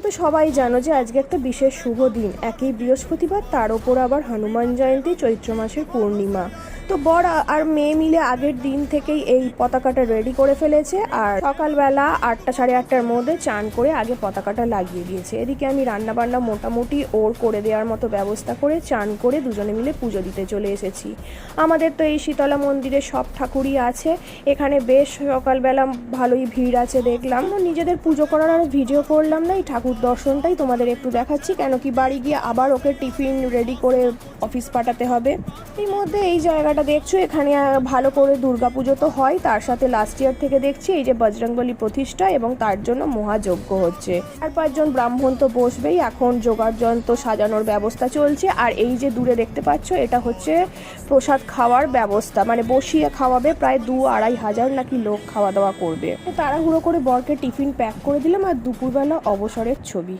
তো সবাই জানো যে আজকে একটা বিশেষ শুভ দিন, একই বৃহস্পতিবার, তার ওপর আবার হনুমান জয়ন্তী, চৈত্র মাসের পূর্ণিমা। তো বর আর মেয়ে মিলে আগের দিন থেকেই এই পতাকাটা রেডি করে ফেলেছে, আর সকালবেলা 8টা সাড়ে 8টার মধ্যে চান করে আগে পতাকাটা লাগিয়ে দিয়েছে। এদিকে আমি রান্নাবান্না মোটামুটি ওর করে দেওয়ার মতো ব্যবস্থা করে চান করে দুজনে মিলে পুজো দিতে চলে এসেছি। আমাদের তো এই শীতলা মন্দিরে সব ঠাকুরই আছে, এখানে বেশ সকালবেলা ভালোই ভিড় আছে দেখলাম। নিজেদের পুজো করার আর ভিডিও করলাম না, এই ঠাকুর দর্শনটাই তোমাদের একটু দেখাচ্ছি, কেন কি বাড়ি গিয়ে আবার ওকে টিফিন রেডি করে অফিস পাঠাতে হবে। এই মধ্যে এই জায়গাটা দেখছো, এখানে ভালো করে দুর্গাপুজো তো হয়, তার সাথে লাস্ট ইয়ার থেকে দেখছি এই যে বজরংবলী প্রতিষ্ঠা এবং তার জন্য মহাযজ্ঞ হচ্ছে। 4-5 জন ব্রাহ্মণ তো বসবেই, এখন যোগাড় যন্ত্র সাজানোর ব্যবস্থা চলছে। আর এই যে দূরে দেখতে পাচ্ছ, এটা হচ্ছে প্রসাদ খাওয়ার ব্যবস্থা, মানে বসিয়ে খাওয়াবে, প্রায় 2-2.5 হাজার নাকি লোক খাওয়া দাওয়া করবে। তাড়াহুড়ো করে বরকে টিফিন প্যাক করে দিলাম, আর দুপুরবেলা অবসরের ছবি।